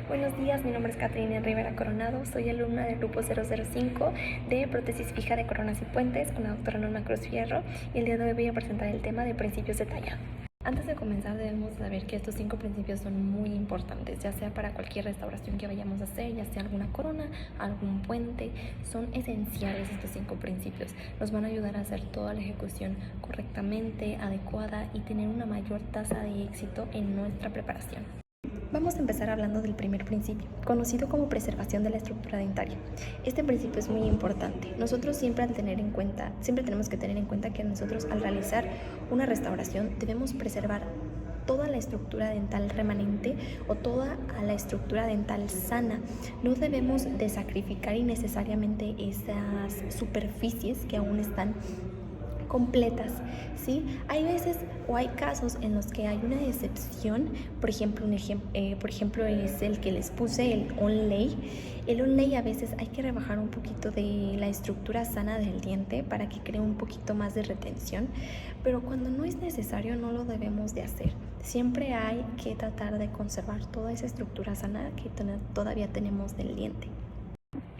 Buenos días, mi nombre es Catrina Rivera Coronado, soy alumna del grupo 005 de prótesis fija de coronas y puentes con la doctora Norma Cruz Fierro y el día de hoy voy a presentar el tema de principios de talla. Antes de comenzar debemos saber que estos 5 principios son muy importantes, ya sea para cualquier restauración que vayamos a hacer, ya sea alguna corona, algún puente, son esenciales estos 5 principios. Nos van a ayudar a hacer toda la ejecución correctamente, adecuada y tener una mayor tasa de éxito en nuestra preparación. Vamos a empezar hablando del primer principio, conocido como preservación de la estructura dentaria. Este principio es muy importante. Nosotros siempre tenemos que tener en cuenta que nosotros al realizar una restauración debemos preservar toda la estructura dental remanente o toda la estructura dental sana. No debemos de sacrificar innecesariamente esas superficies que aún están completas, ¿sí? Hay veces o hay casos en los que hay una excepción, por ejemplo es el que les puse, el onlay. El onlay a veces hay que rebajar un poquito de la estructura sana del diente para que cree un poquito más de retención, pero cuando no es necesario no lo debemos de hacer. Siempre hay que tratar de conservar toda esa estructura sana que todavía tenemos del diente.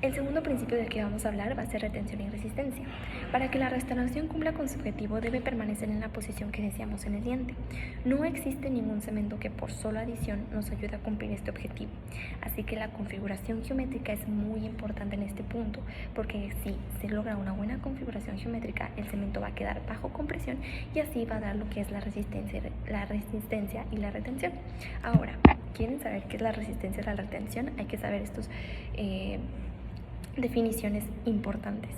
El segundo principio del que vamos a hablar va a ser retención y resistencia. Para que la restauración cumpla con su objetivo debe permanecer en la posición que deseamos en el diente. No existe ningún cemento que por sola adición nos ayude a cumplir este objetivo. Así que la configuración geométrica es muy importante en este punto, porque si se logra una buena configuración geométrica, el cemento va a quedar bajo compresión y así va a dar lo que es la resistencia y la retención. Ahora, ¿quieren saber qué es la resistencia y la retención? Hay que saber estos definiciones importantes.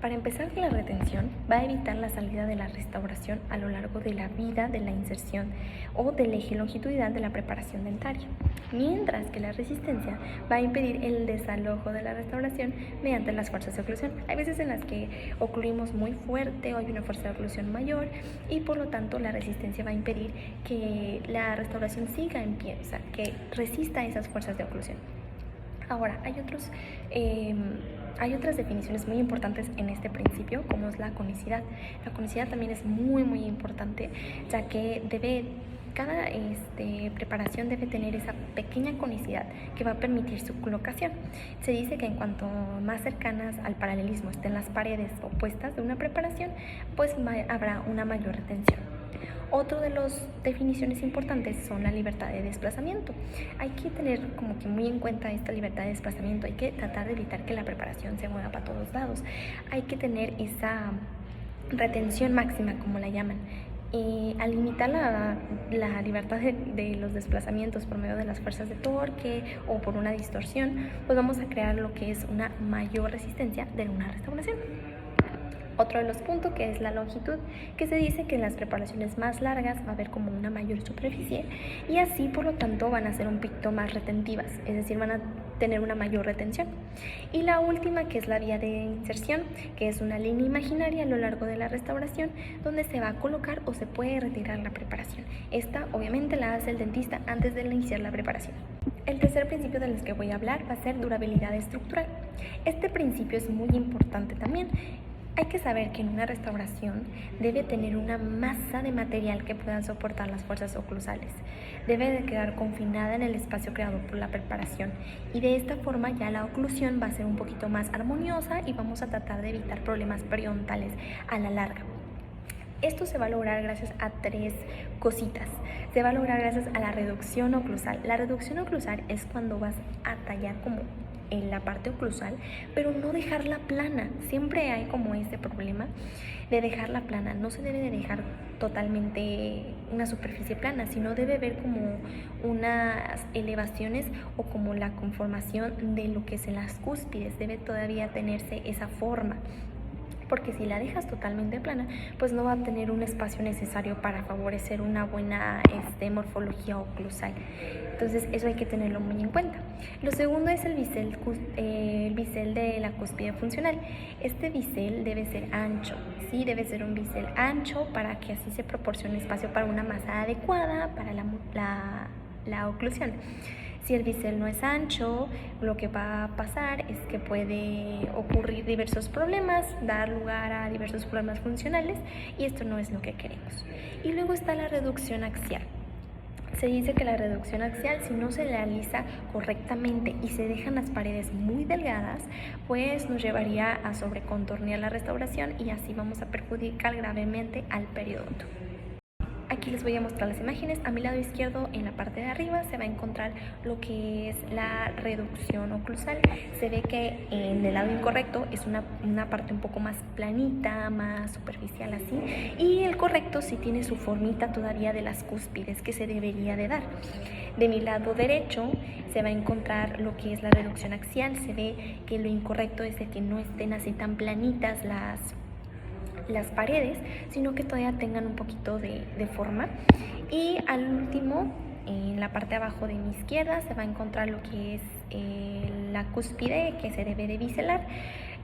Para empezar, la retención va a evitar la salida de la restauración a lo largo de la vida de la inserción o del eje longitudinal de la preparación dentaria, mientras que la resistencia va a impedir el desalojo de la restauración mediante las fuerzas de oclusión. Hay veces en las que ocluimos muy fuerte o hay una fuerza de oclusión mayor y por lo tanto la resistencia va a impedir que la restauración siga en pie, o sea, que resista esas fuerzas de oclusión. Ahora, hay otras definiciones muy importantes en este principio, como es la conicidad. La conicidad también es muy, muy importante, ya que cada preparación debe tener esa pequeña conicidad que va a permitir su colocación. Se dice que en cuanto más cercanas al paralelismo estén las paredes opuestas de una preparación, pues habrá una mayor retención. Otro de las definiciones importantes son la libertad de desplazamiento. Hay que tener como que muy en cuenta esta libertad de desplazamiento. Hay que tratar de evitar que la preparación se mueva para todos lados. Hay que tener esa retención máxima, como la llaman. Al limitar la libertad de los desplazamientos por medio de las fuerzas de torque o por una distorsión, pues vamos a crear lo que es una mayor resistencia de una restauración. Otro de los puntos que es la longitud, que se dice que en las preparaciones más largas va a haber como una mayor superficie y así por lo tanto van a ser un poquito más retentivas, es decir, van a tener una mayor retención. Y la última, que es la vía de inserción, que es una línea imaginaria a lo largo de la restauración donde se va a colocar o se puede retirar la preparación. Esta obviamente la hace el dentista antes de iniciar la preparación. El tercer principio del que voy a hablar va a ser durabilidad estructural. Este principio es muy importante también. Hay que saber que en una restauración debe tener una masa de material que pueda soportar las fuerzas oclusales. Debe de quedar confinada en el espacio creado por la preparación y de esta forma ya la oclusión va a ser un poquito más armoniosa y vamos a tratar de evitar problemas periodontales a la larga. Esto se va a lograr gracias a 3 cositas. Se va a lograr gracias a la reducción oclusal. La reducción oclusal es cuando vas a tallar como en la parte oclusal, pero no dejarla plana. Siempre hay como este problema de dejarla plana. No se debe de dejar totalmente una superficie plana, sino debe haber como unas elevaciones o como la conformación de lo que es en las cúspides. Debe todavía tenerse esa forma, porque si la dejas totalmente plana, pues no va a tener un espacio necesario para favorecer una buena morfología oclusal. Entonces eso hay que tenerlo muy en cuenta. Lo segundo es el bisel de la cúspide funcional. Este bisel debe ser ancho, ¿sí? Debe ser un bisel ancho para que así se proporcione espacio para una masa adecuada para la oclusión. Si el bisel no es ancho, lo que va a pasar es que puede ocurrir diversos problemas, dar lugar a diversos problemas funcionales y esto no es lo que queremos. Y luego está la reducción axial. Se dice que la reducción axial, si no se realiza correctamente y se dejan las paredes muy delgadas, pues nos llevaría a sobrecontornear la restauración y así vamos a perjudicar gravemente al periodonto. Aquí les voy a mostrar las imágenes. A mi lado izquierdo, en la parte de arriba, se va a encontrar lo que es la reducción oclusal. Se ve que en el lado incorrecto es una parte un poco más planita, más superficial así, y el correcto sí tiene su formita todavía de las cúspides que se debería de dar. De mi lado derecho se va a encontrar lo que es la reducción axial. Se ve que lo incorrecto es de que no estén así tan planitas las paredes, sino que todavía tengan un poquito de forma. Y al último, en la parte de abajo de mi izquierda, se va a encontrar lo que es la cúspide que se debe de biselar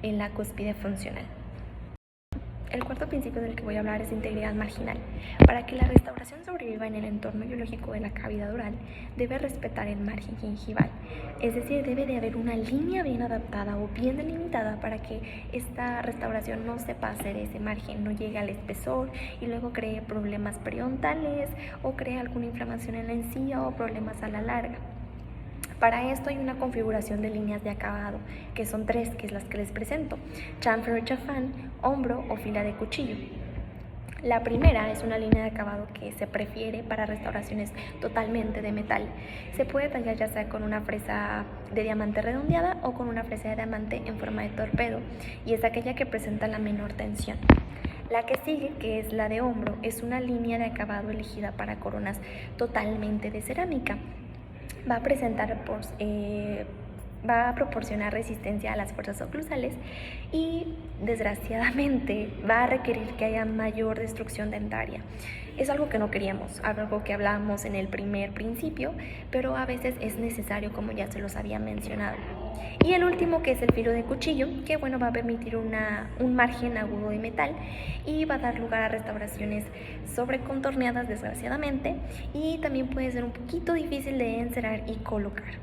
en la cúspide funcional. El cuarto principio del que voy a hablar es integridad marginal. Para que la restauración sobreviva en el entorno biológico de la cavidad oral, debe respetar el margen gingival. Es decir, debe de haber una línea bien adaptada o bien delimitada para que esta restauración no se pase de ese margen, no llegue al espesor y luego cree problemas periodontales o cree alguna inflamación en la encía o problemas a la larga. Para esto hay una configuración de líneas de acabado, que son 3, que es las que les presento: chamfer o chafán, hombro o fila de cuchillo. La primera es una línea de acabado que se prefiere para restauraciones totalmente de metal. Se puede tallar ya sea con una fresa de diamante redondeada o con una fresa de diamante en forma de torpedo, y es aquella que presenta la menor tensión. La que sigue, que es la de hombro, es una línea de acabado elegida para coronas totalmente de cerámica. Va a proporcionar resistencia a las fuerzas oclusales y, desgraciadamente, va a requerir que haya mayor destrucción dentaria. Es algo que no queríamos, algo que hablábamos en el primer principio, pero a veces es necesario, como ya se los había mencionado. Y el último, que es el filo de cuchillo, que va a permitir un margen agudo de metal y va a dar lugar a restauraciones sobrecontorneadas, desgraciadamente, y también puede ser un poquito difícil de encerar y colocar.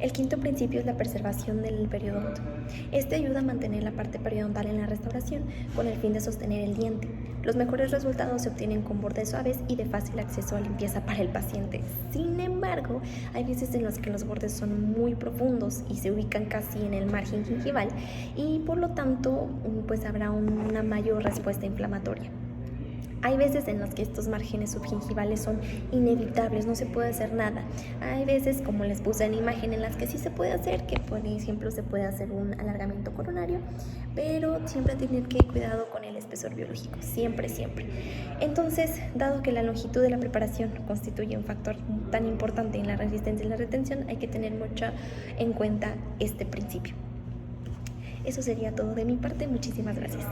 El quinto principio es la preservación del periodonto. Este ayuda a mantener la parte periodontal en la restauración con el fin de sostener el diente. Los mejores resultados se obtienen con bordes suaves y de fácil acceso a limpieza para el paciente. Sin embargo, hay veces en los que los bordes son muy profundos y se ubican casi en el margen gingival y por lo tanto pues habrá una mayor respuesta inflamatoria. Hay veces en las que estos márgenes subgingivales son inevitables, no se puede hacer nada. Hay veces, como les puse en la imagen, en las que sí se puede hacer, que por ejemplo se puede hacer un alargamiento coronario, pero siempre tener que ir cuidado con el espesor biológico, siempre. Entonces, dado que la longitud de la preparación constituye un factor tan importante en la resistencia y la retención, hay que tener mucho en cuenta este principio. Eso sería todo de mi parte, muchísimas gracias.